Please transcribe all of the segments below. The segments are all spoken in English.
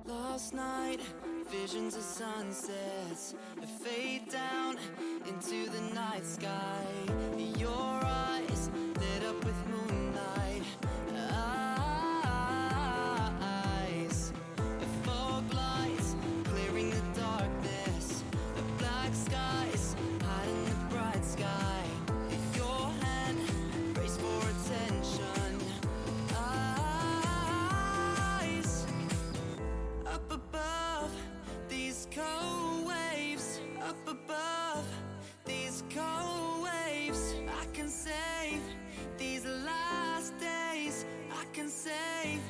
Last night, visions of sunsets fade down into the night sky. Your eyes lit up with moonlight. Eyes, fog lights clearing the darkness. The black skies hiding the bright sky. Your hand raised for attention. Eyes up above these cold waves, up above these cold waves. I can save these last days. I can save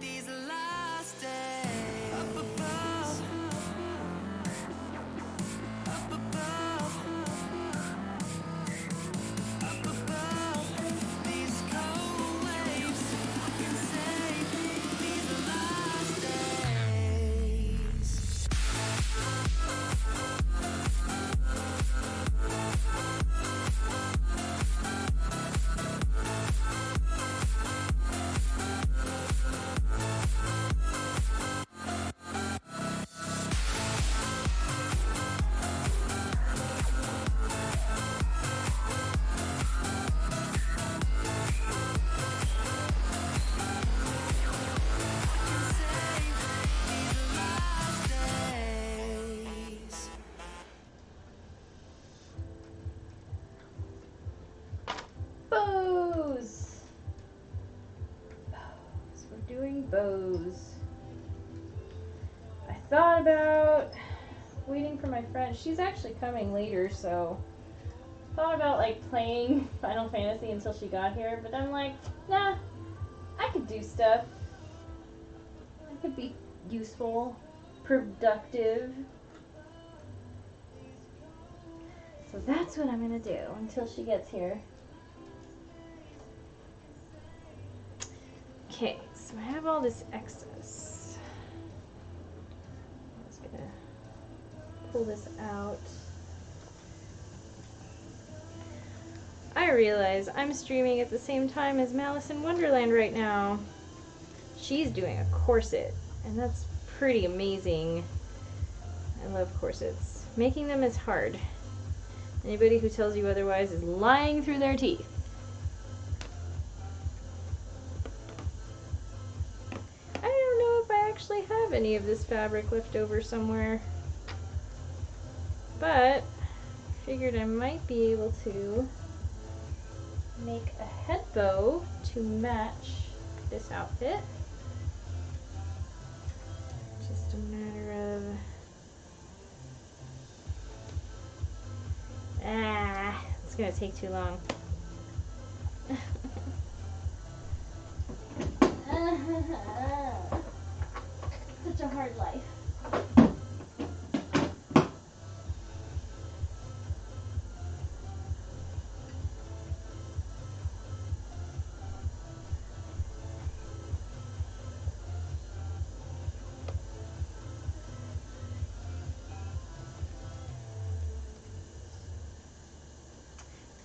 these last days. Up above, up above, up above these cold waves. I can save these last days. Bows. We're doing bows. I thought about waiting for my friend. She's actually coming later, so thought about like playing Final Fantasy until she got here, but I'm like, nah, I could do stuff. I could be useful, productive. So that's what I'm gonna do until she gets here. Okay, so I have all this excess. I'm just gonna pull this out. I realize I'm streaming at the same time as Malice in Wonderland right now. She's doing a corset, and that's pretty amazing. I love corsets. Making them is hard. Anybody who tells you otherwise is lying through their teeth. I don't know if I actually have any of this fabric left over somewhere, but figured I might be able to make a head bow to match this outfit. Just a matter of it's gonna take too long. Such a hard life.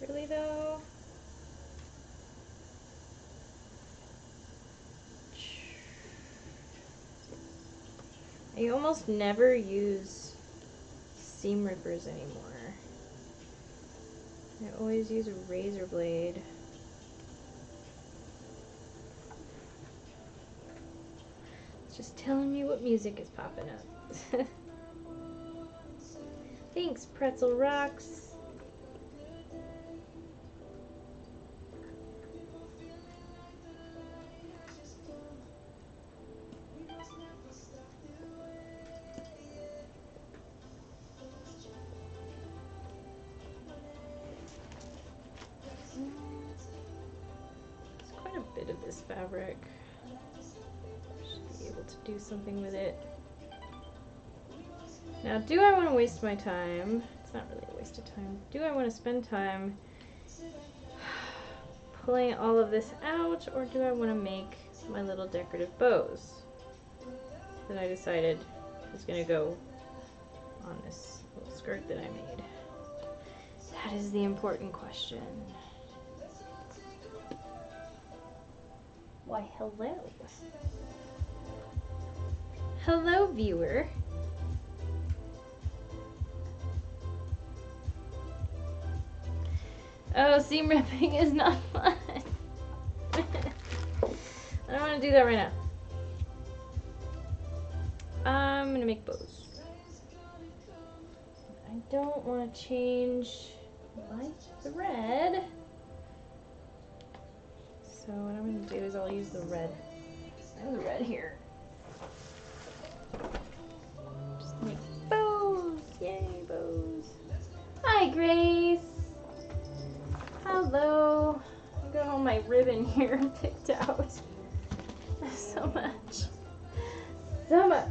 Really though? I almost never use seam rippers anymore. I always use a razor blade. It's just telling me what music is popping up. Thanks, Pretzel Rocks. It's quite a bit of this fabric. Should be able to do something with it. Now, do I want to waste my time? It's not really a waste of time. Do I want to spend time pulling all of this out, or do I want to make my little decorative bows that I decided was going to go on this little skirt that I made? That is the important question. Why, hello. Hello, viewer. Oh, seam ripping is not fun. I don't want to do that right now. I'm gonna make bows. I don't want to change my thread. So what I'm gonna do is I'll use the red. I have the red here. Just make bows. Yay, bows. Hi, Grace. Hello. I got all my ribbon here picked out. So much. So much.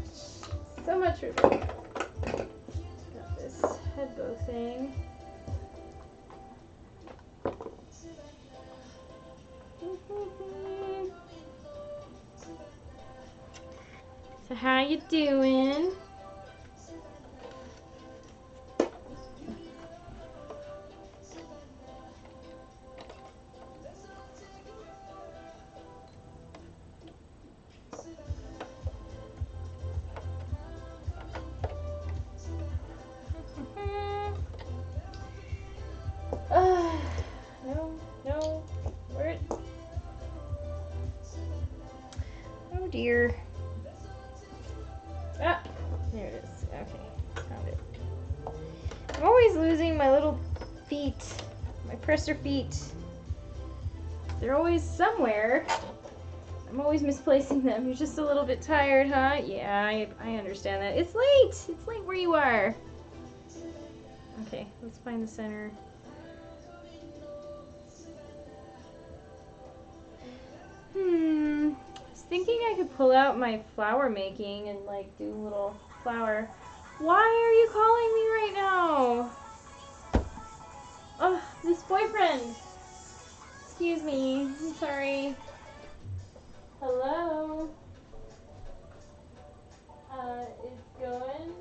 So much ribbon. Got this head bow thing. So how you doing? No, where it? Oh dear. Ah, there it is. Okay, found it. I'm always losing my little feet, my presser feet. They're always somewhere. I'm always misplacing them. You're just a little bit tired, huh? Yeah, I understand that. It's late. It's late where you are. Okay, let's find the center. I was thinking I could pull out my flower making and like do a little flower. Why are you calling me right now? Oh, this boyfriend. Excuse me. I'm sorry. Hello. It's going.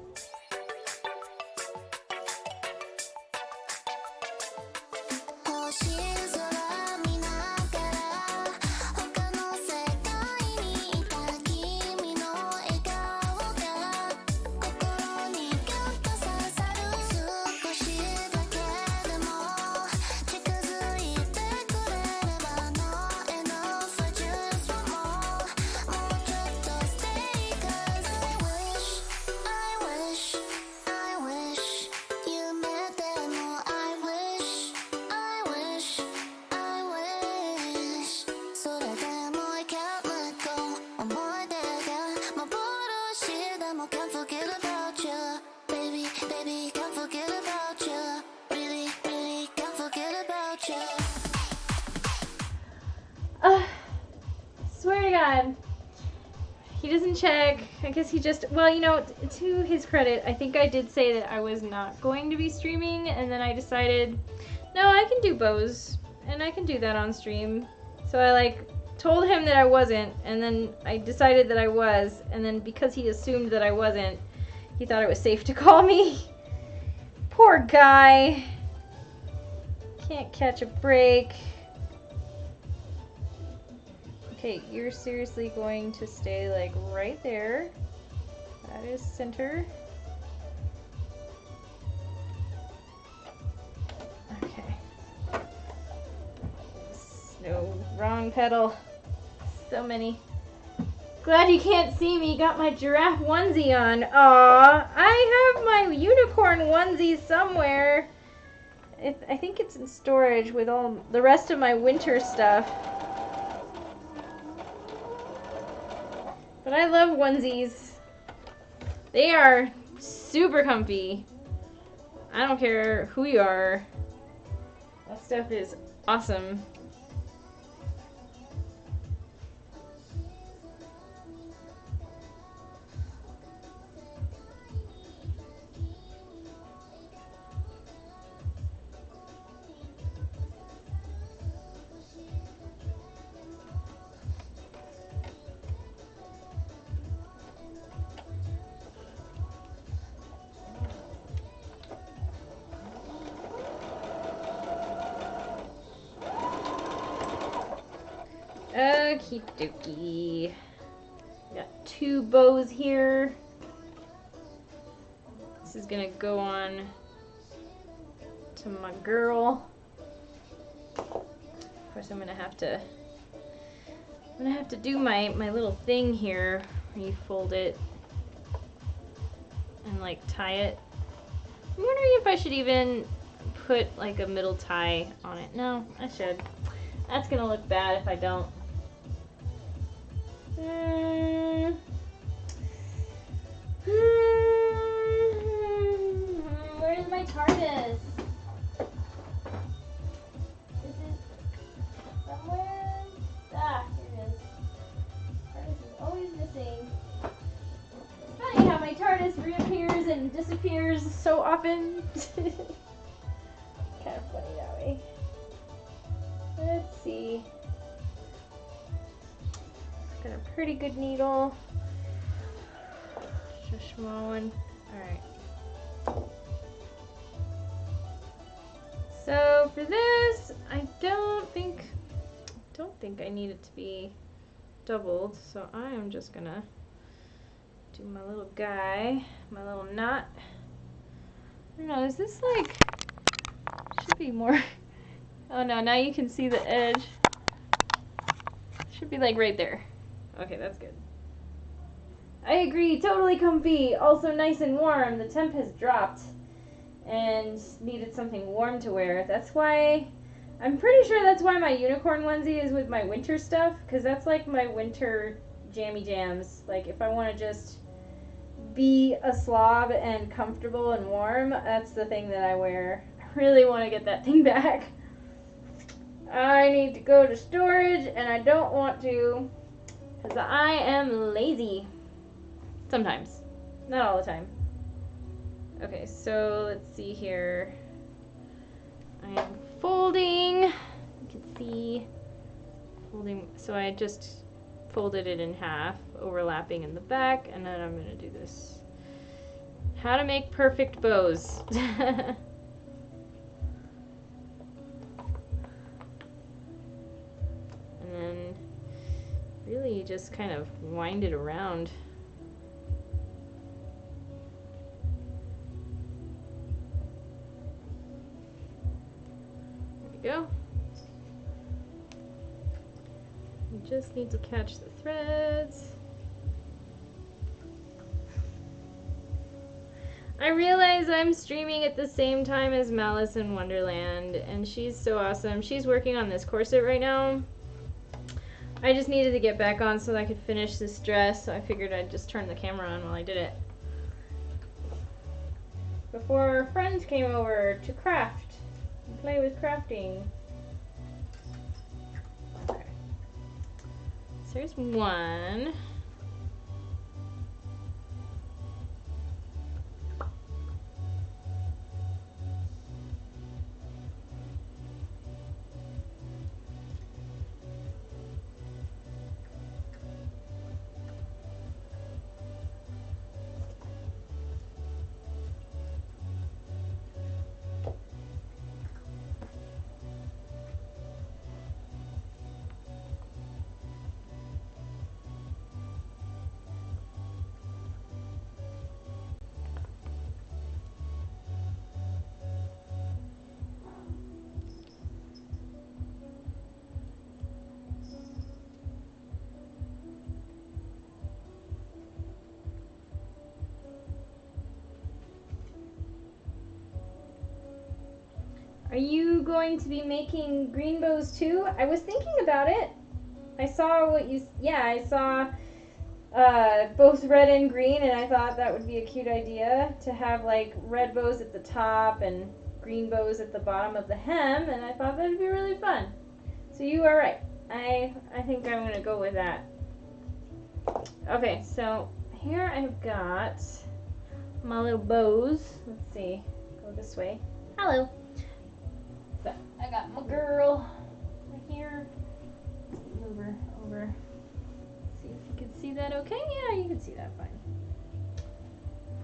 Swear to God. He doesn't check. I guess he just, well, you know, to his credit, I think I did say that I was not going to be streaming, and then I decided, no, I can do bows, and I can do that on stream. So I, like, told him that I wasn't, and then I decided that I was, and then because he assumed that I wasn't, he thought it was safe to call me. Poor guy. Can't catch a break. Okay, you're seriously going to stay like right there. That is center. Okay. No, wrong pedal. So many. Glad you can't see me. Got my giraffe onesie on. Aw, I have my unicorn onesie somewhere. I think it's in storage with all the rest of my winter stuff. But I love onesies. They are super comfy. I don't care who you are. That stuff is awesome. Okie dokie. Got 2 bows here. This is gonna go on to my girl. Of course, I'm gonna have to do my little thing here where you fold it and like tie it. I'm wondering if I should even put like a middle tie on it. No, I should. That's gonna look bad if I don't. Where's my TARDIS? Is it somewhere? Ah, here it is. TARDIS is always missing. Funny how my TARDIS reappears and disappears so often. Kind of funny that way. Let's see. Got a pretty good needle. Just a small one. Alright. So for this, I don't think I need it to be doubled, so I am just gonna do my little guy, my little knot. I don't know, is this like, should be more, oh no, now you can see the edge. Should be like right there. Okay, that's good. I agree, totally comfy, also nice and warm. The temp has dropped and needed something warm to wear. That's why, I'm pretty sure that's why my unicorn onesie is with my winter stuff, because that's like my winter jammy jams. Like if I want to just be a slob and comfortable and warm, that's the thing that I wear. I really want to get that thing back. I need to go to storage and I don't want to because I am lazy. Sometimes. Not all the time. Okay, so let's see here. I am folding. You can see folding. So I just folded it in half, overlapping in the back, and then I'm going to do this. How to make perfect bows. And then really just kind of wind it around. There we go. You just need to catch the threads. I realize I'm streaming at the same time as Malice in Wonderland, and she's so awesome. She's working on this corset right now. I just needed to get back on so that I could finish this dress, so I figured I'd just turn the camera on while I did it. Before friends came over to craft and play with crafting. Okay. So here's one. Are you going to be making green bows too? I was thinking about it. I saw what you, yeah, I saw both red and green, and I thought that would be a cute idea to have like red bows at the top and green bows at the bottom of the hem, and I thought that would be really fun. So you are right. I think I'm going to go with that. Okay, so here I've got my little bows. Let's see. Go this way. Hello. So I got my girl right here. Move her over. See if you can see that okay? Yeah, you can see that fine.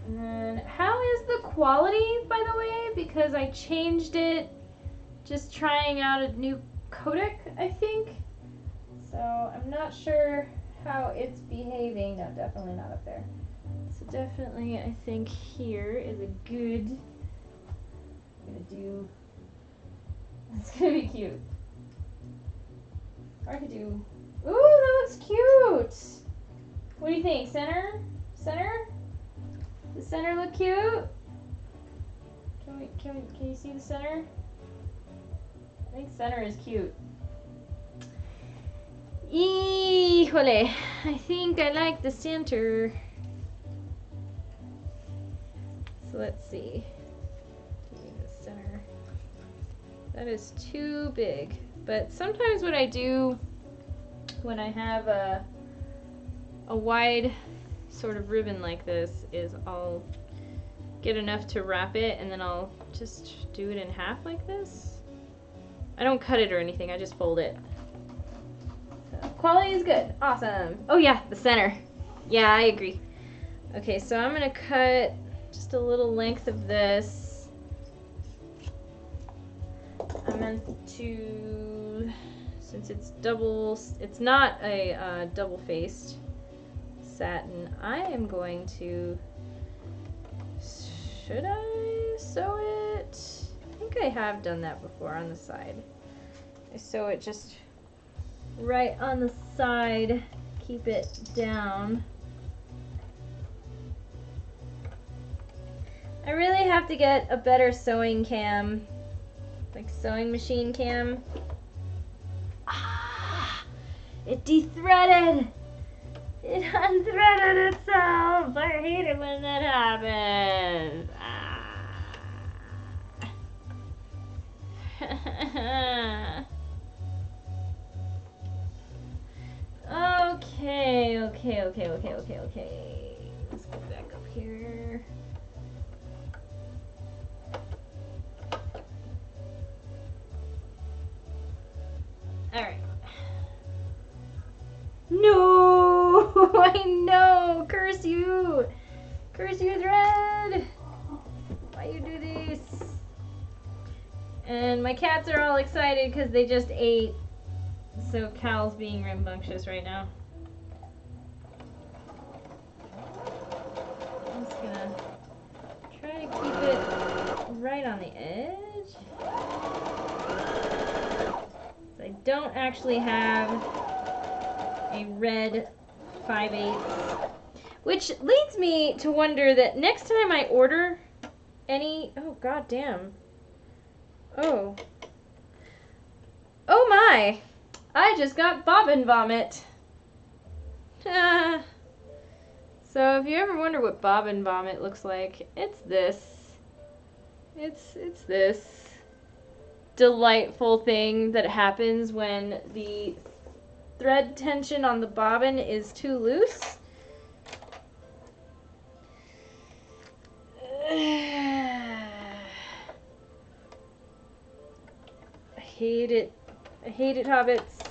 And then how is the quality, by the way? Because I changed it just trying out a new codec, I think. So I'm not sure how it's behaving. No, definitely not up there. So definitely, I think here is a good. I'm gonna do. It's gonna be cute. Or I could do. Ooh, that looks cute. What do you think? Center? Center? Does center look cute? Can you see the center? I think center is cute. Híjole, I think I like the center. So let's see. The center. That is too big. But sometimes what I do when I have a wide sort of ribbon like this is I'll get enough to wrap it and then I'll just do it in half like this. I don't cut it or anything, I just fold it. So, quality is good. Awesome. Oh yeah, the center. Yeah, I agree. Okay, so I'm gonna cut just a little length of this. I meant to, since it's double, it's not a double-faced satin, I am going to, should I sew it? I think I have done that before on the side. I sew it just right on the side, keep it down. I really have to get a better sewing cam, like sewing machine cam. Ah, it de-threaded. It unthreaded itself. I hate it when that happens. Ah. Okay. Let's go back up here. Alright. No! I know! Curse you! Curse you, thread! Why you do this? And my cats are all excited because they just ate. So Cal's being rambunctious right now. I'm just gonna try to keep it right on the edge. So I don't actually have a red 5/8, which leads me to wonder that next time I order any, oh god damn, oh my, I just got bobbin vomit. So if you ever wonder what bobbin vomit looks like, it's this. It's this delightful thing that happens when the thread tension on the bobbin is too loose. I hate it. I hate it, hobbits.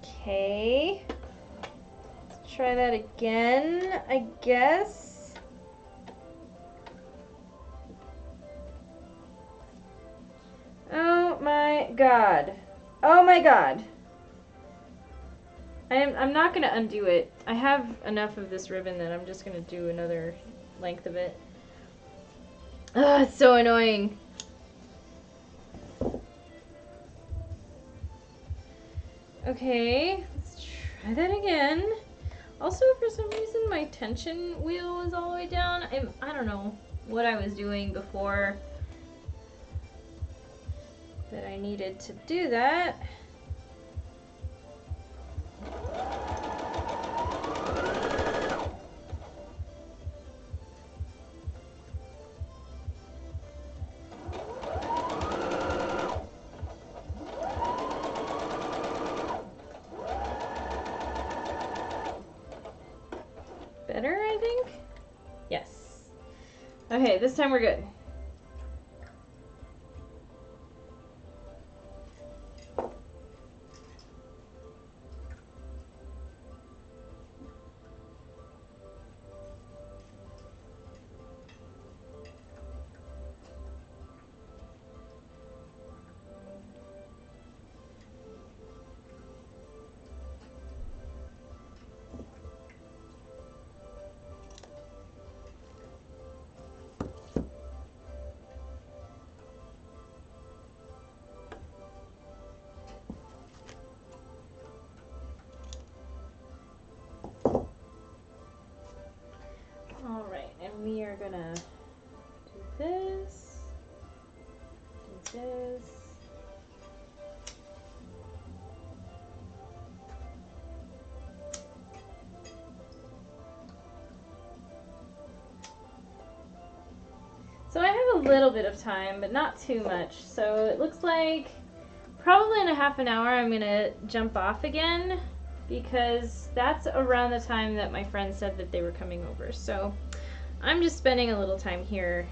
Okay. Let's try that again, I guess. Oh my god. Oh my god. I'm not gonna undo it. I have enough of this ribbon that I'm just gonna do another length of it. Ugh, it's so annoying. Okay, let's try that again. Also, for some reason, my tension wheel is all the way down. I don't know what I was doing before that I needed to do that. Better, I think? Yes. Okay, this time we're good. a little bit of time, but not too much. So it looks like probably in a half an hour I'm gonna jump off again, because that's around the time that my friends said that they were coming over. So I'm just spending a little time here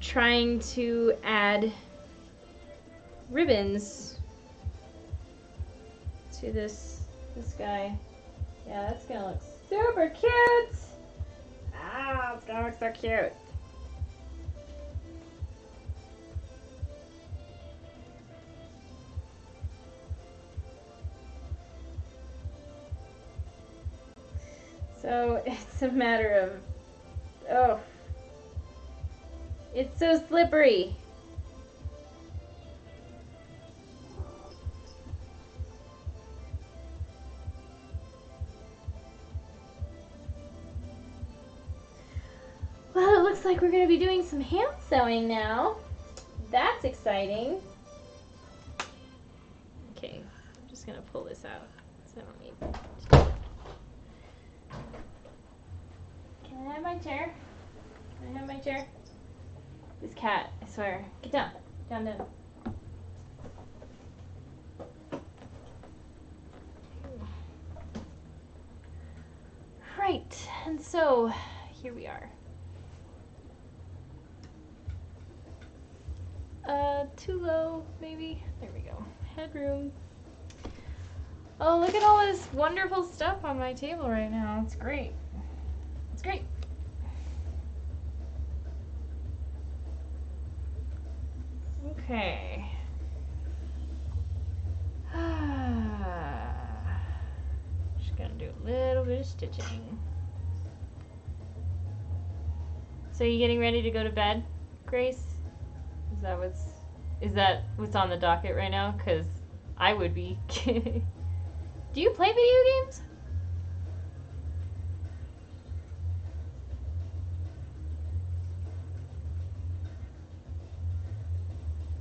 trying to add ribbons to this guy. Yeah, that's gonna look super cute. Ah, it's gonna look so cute. So it's a matter of, oh, it's so slippery. Well, it looks like we're going to be doing some hand sewing now. That's exciting. Okay, I'm just going to pull this out, so I don't need to do that. Can I have my chair? Can I have my chair? This cat, I swear. Get down. Down, down. Right, and so here we are. Too low, maybe. There we go. Headroom. Oh, look at all this wonderful stuff on my table right now. It's great. It's great. Okay. Just gonna do a little bit of stitching. So you getting ready to go to bed, Grace? Is that what's on the docket right now? 'Cause I would be. Do you play video games?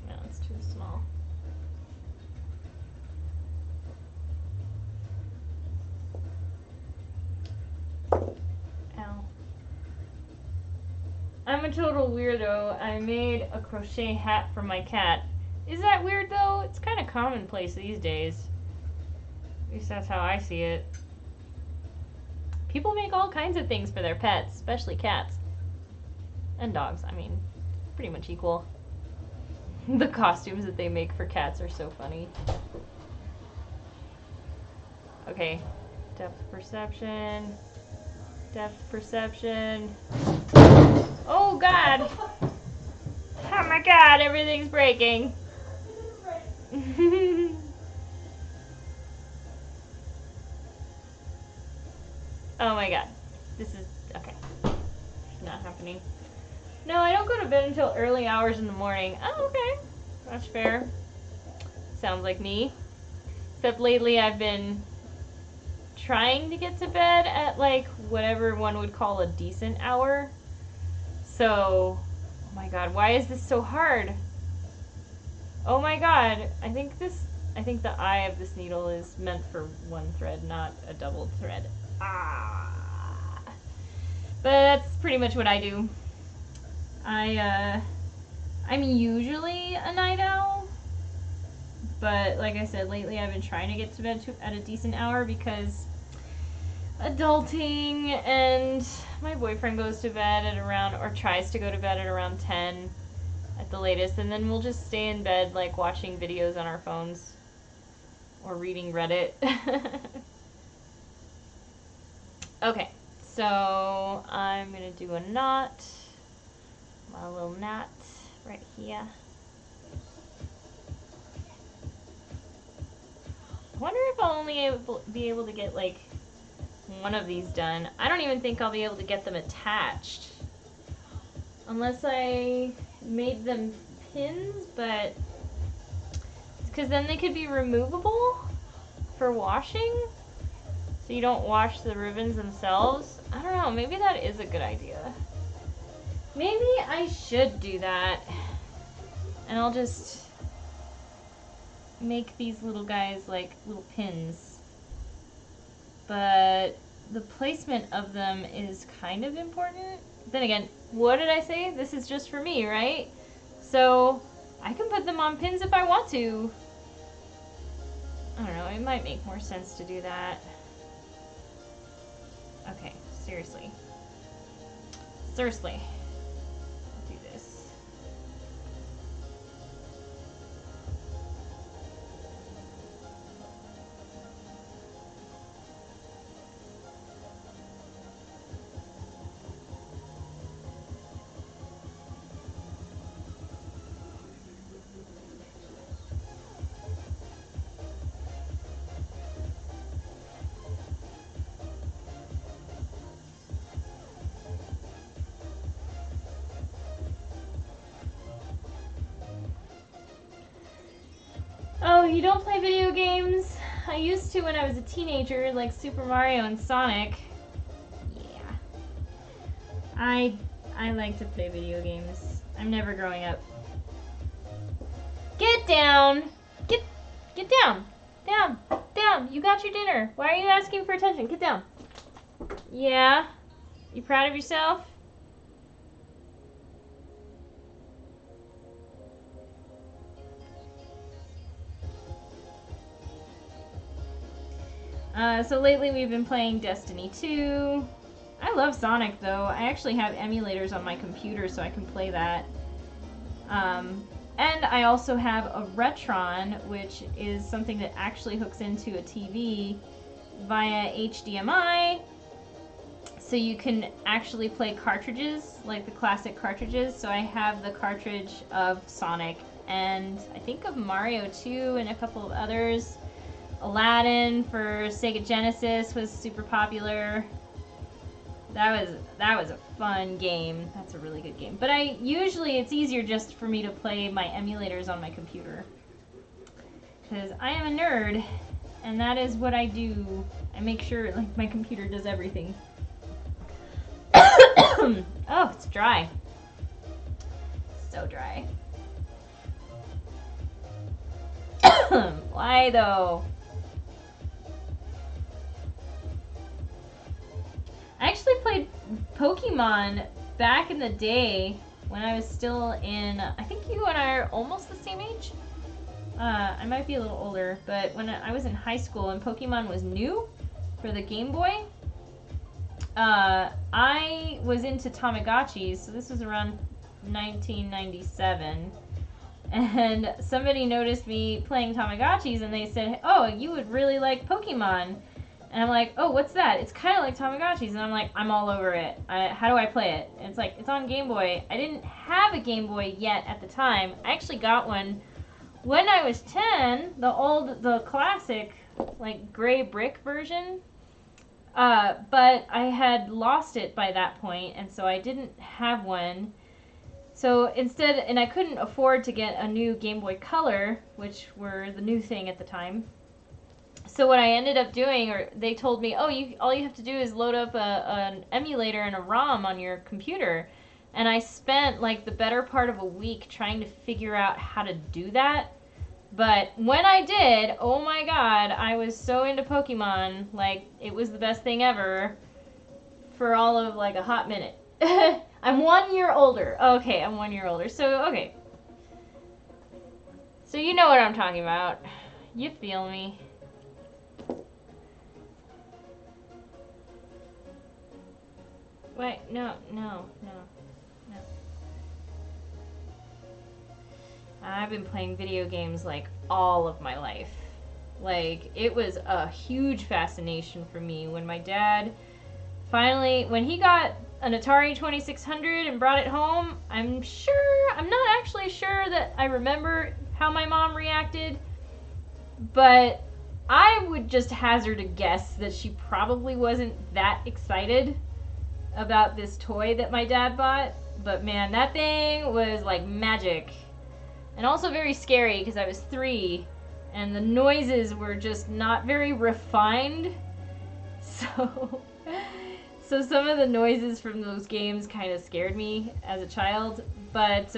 No, it's too small. Ow. I'm a total weirdo. I made a crochet hat for my cat. Is that weird though? It's kind of commonplace these days. At least that's how I see it. People make all kinds of things for their pets, especially cats. And dogs, I mean, pretty much equal. The costumes that they make for cats are so funny. Okay, depth perception. Depth perception. Oh god! Oh my god, everything's breaking. Oh my god. This is, okay. Not happening. No, I don't go to bed until early hours in the morning. Oh, okay. That's fair. Sounds like me. Except lately I've been trying to get to bed at like whatever one would call a decent hour. So, oh my god, why is this so hard? Oh my god, I think the eye of this needle is meant for one thread, not a double thread. Ah. But that's pretty much what I do. I'm usually a night owl, but like I said, lately I've been trying to get to bed at a decent hour because adulting, and my boyfriend goes to bed at around, or tries to go to bed at around 10 at the latest, and then we'll just stay in bed like watching videos on our phones or reading Reddit. Okay, so I'm gonna do a knot, my little knot right here. I wonder if I'll only be able to get like one of these done. I don't even think I'll be able to get them attached unless I made them pins, but it's because then they could be removable for washing, so you don't wash the ribbons themselves. I don't know, maybe that is a good idea. Maybe I should do that, and I'll just make these little guys like little pins. But the placement of them is kind of important. Then again, what did I say? This is just for me, right? So I can put them on pins if I want to. I don't know, it might make more sense to do that. Okay, seriously. Seriously. Do this. Oh, you don't play video games? I used to when I was a teenager, like Super Mario and Sonic. Yeah. I like to play video games. I'm never growing up. Get down! Get down! Down! Down! You got your dinner. Why are you asking for attention? Get down. Yeah? You proud of yourself? So lately we've been playing Destiny 2. I love Sonic though. I actually have emulators on my computer so I can play that. And I also have a Retron, which is something that actually hooks into a TV via HDMI. So you can actually play cartridges, like the classic cartridges. So I have the cartridge of Sonic and I think of Mario 2 and a couple of others. Aladdin for Sega Genesis was super popular. That was a fun game. That's a really good game. But it's easier just for me to play my emulators on my computer. Because I am a nerd, and that is what I do. I make sure like my computer does everything. Oh, it's dry. So dry. Why though? I actually played Pokemon back in the day when I was still in, I think you and I are almost the same age. I might be a little older, but when I was in high school and Pokemon was new for the Game Boy, I was into Tamagotchis, so this was around 1997. And somebody noticed me playing Tamagotchis and they said, oh, you would really like Pokemon. And I'm like, oh, what's that? It's kind of like Tamagotchis. And I'm like, I'm all over it. How do I play it? And it's like, it's on Game Boy. I didn't have a Game Boy yet at the time. I actually got one when I was 10, the classic, like, gray brick version. But I had lost it by that point, and so I didn't have one. So instead, and I couldn't afford to get a new Game Boy Color, which were the new thing at the time. So what I ended up doing, or they told me, oh, all you have to do is load up an emulator and a ROM on your computer. And I spent like the better part of a week trying to figure out how to do that. But when I did, oh my god, I was so into Pokemon, like it was the best thing ever for all of like a hot minute. I'm 1 year older. Okay, I'm 1 year older. So, okay. So you know what I'm talking about. You feel me. Wait, no. I've been playing video games like all of my life. Like, it was a huge fascination for me when my dad finally, when he got an Atari 2600 and brought it home, I'm not actually sure that I remember how my mom reacted, but I would just hazard a guess that she probably wasn't that excited about this toy that my dad bought. But man, that thing was like magic. And also very scary because I was 3 and the noises were just not very refined. So some of the noises from those games kind of scared me as a child. But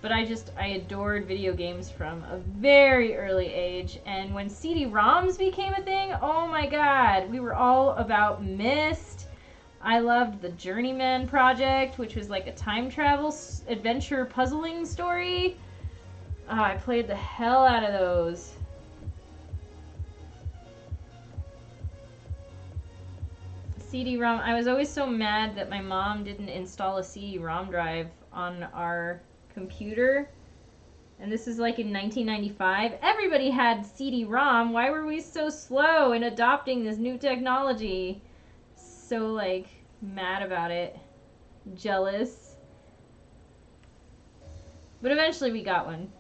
But I adored video games from a very early age. And when CD-ROMs became a thing, oh my god, we were all about Myst. I loved the Journeyman Project, which was like a time travel adventure puzzling story. I played the hell out of those. CD-ROM, I was always so mad that my mom didn't install a CD-ROM drive on our computer. And this is like in 1995. Everybody had CD-ROM. Why were we so slow in adopting this new technology? So like mad about it. Jealous. But eventually we got one.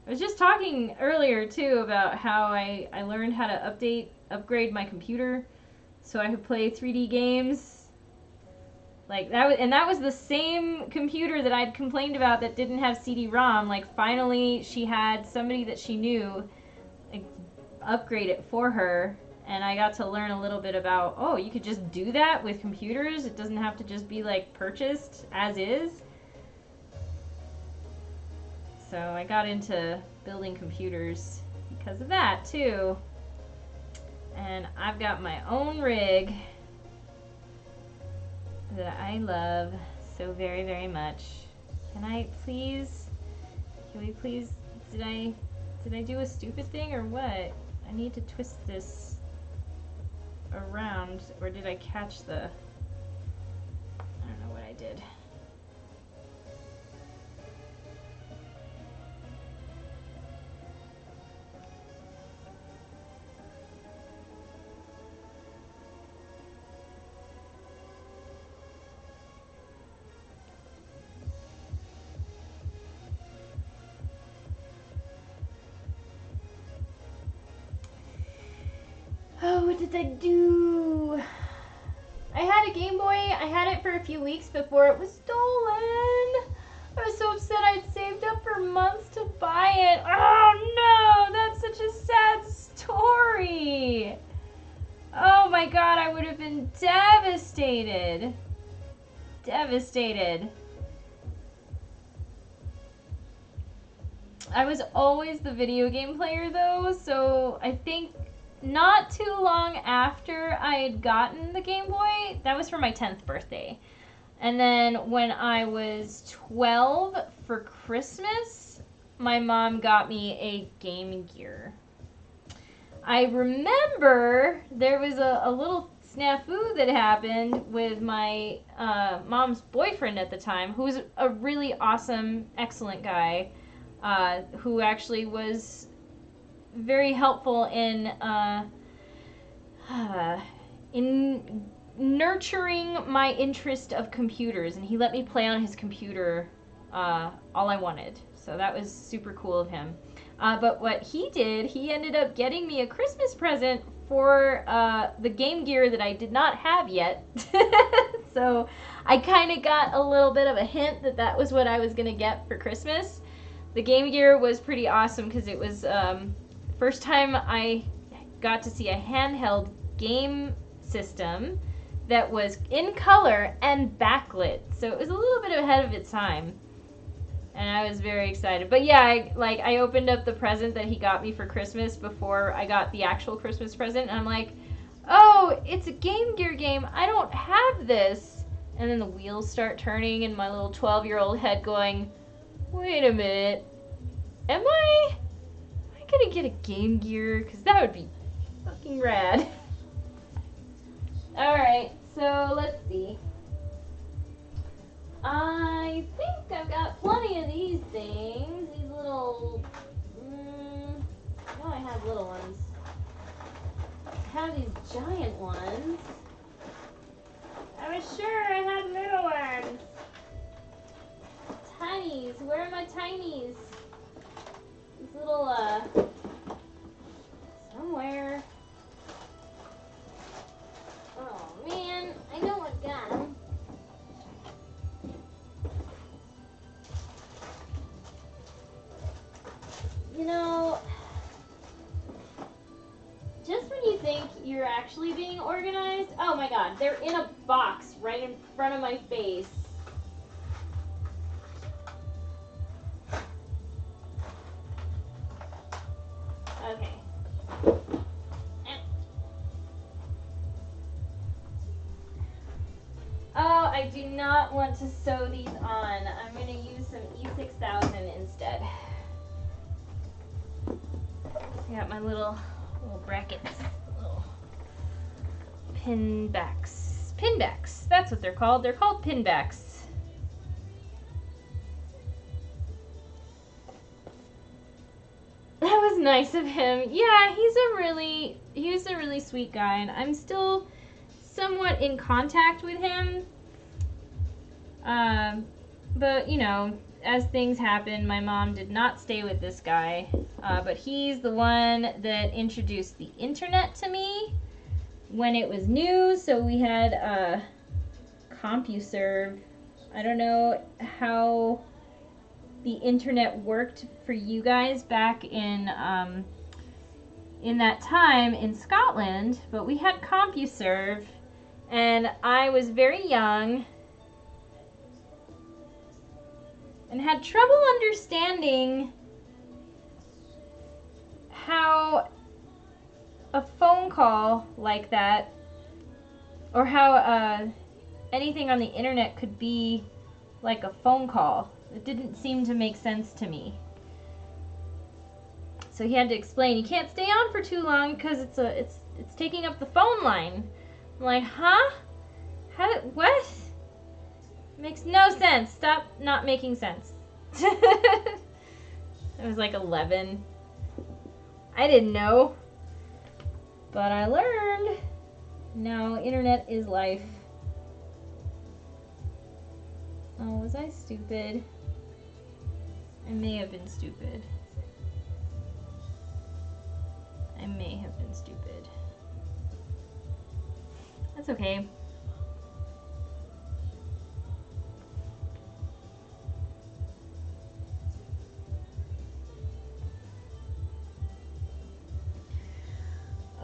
I was just talking earlier too about how I learned how to upgrade my computer so I could play 3D games. Like that was the same computer that I'd complained about that didn't have CD-ROM. Like finally she had somebody that she knew like, upgrade it for her, and I got to learn a little bit about, oh, you could just do that with computers. It doesn't have to just be like purchased as is. So I got into building computers because of that too. And I've got my own rig that I love so very, very much. Can we please, did I do a stupid thing or what? I need to twist this around, or did I catch the, I don't know what I did. Oh, what did I do? I had a Game Boy. I had it for a few weeks before it was stolen. I was so upset. I'd saved up for months to buy it. Oh no, that's such a sad story. Oh my god, I would have been devastated. Devastated. I was always the video game player though, so I think not too long after I had gotten the Game Boy, that was for my 10th birthday. And then when I was 12 for Christmas, my mom got me a Game Gear. I remember there was a little snafu that happened with my mom's boyfriend at the time, who was a really awesome, excellent guy, who actually was very helpful in nurturing my interest of computers, and he let me play on his computer all I wanted. So that was super cool of him. But what he did, he ended up getting me a Christmas present for the Game Gear that I did not have yet. So I kind of got a little bit of a hint that that was what I was going to get for Christmas. The Game Gear was pretty awesome because it was first time I got to see a handheld game system that was in color and backlit. So it was a little bit ahead of its time. And I was very excited. But yeah, I opened up the present that he got me for Christmas before I got the actual Christmas present. And I'm like, oh, it's a Game Gear game. I don't have this. And then the wheels start turning in my little 12-year-old head going, wait a minute. Am I gonna get a Game Gear? Because that would be fucking rad. Alright, so let's see. I think I've got plenty of these things. These little... no, I have little ones. I have these giant ones. I was sure I had little ones. Tinies. Where are my tinies? These little, somewhere. Oh, man. I know I've got them. You know, just when you think you're actually being organized, oh my god, they're in a box right in front of my face. Okay. Oh, I do not want to sew these on. I'm going to use some E6000 instead. I got my little brackets, little pinbacks. Pinbacks, that's what they're called. They're called pinbacks. That was nice of him. Yeah, he's a really sweet guy, and I'm still somewhat in contact with him. But you know, as things happen, my mom did not stay with this guy. But he's the one that introduced the internet to me when it was new. So we had CompuServe. I don't know how the internet worked for you guys back in that time in Scotland, but we had CompuServe, and I was very young and had trouble understanding how a phone call like that, or how anything on the internet could be like a phone call. It didn't seem to make sense to me. So he had to explain, you can't stay on for too long because it's taking up the phone line. I'm like, huh? What? Makes no sense. Stop not making sense. I was like 11. I didn't know. But I learned. Now internet is life. Oh, was I stupid? I may have been stupid. I may have been stupid. That's okay.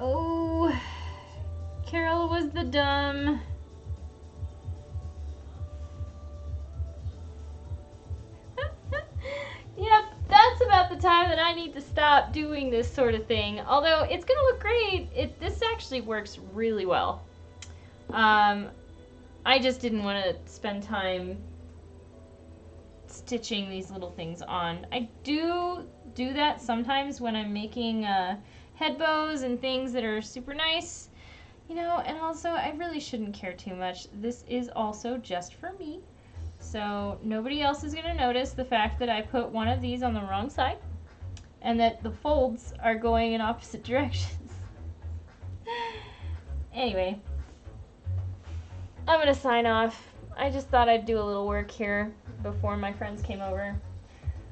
Oh, Carol was the dumb. Yep, that's about the time that I need to stop doing this sort of thing. Although it's gonna look great. This actually works really well. I just didn't want to spend time stitching these little things on. I do that sometimes when I'm making head bows and things that are super nice, you know, and also I really shouldn't care too much. This is also just for me. So nobody else is going to notice the fact that I put one of these on the wrong side and that the folds are going in opposite directions. Anyway, I'm going to sign off. I just thought I'd do a little work here before my friends came over.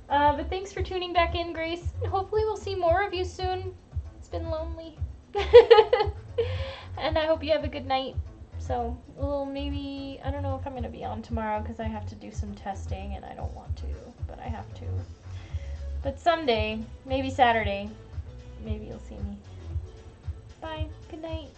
But thanks for tuning back in, Grace. Hopefully we'll see more of you soon. It's been lonely. And I hope you have a good night. So, well, maybe, I don't know if I'm going to be on tomorrow because I have to do some testing and I don't want to, but I have to. But someday, maybe Saturday, maybe you'll see me. Bye. Good night.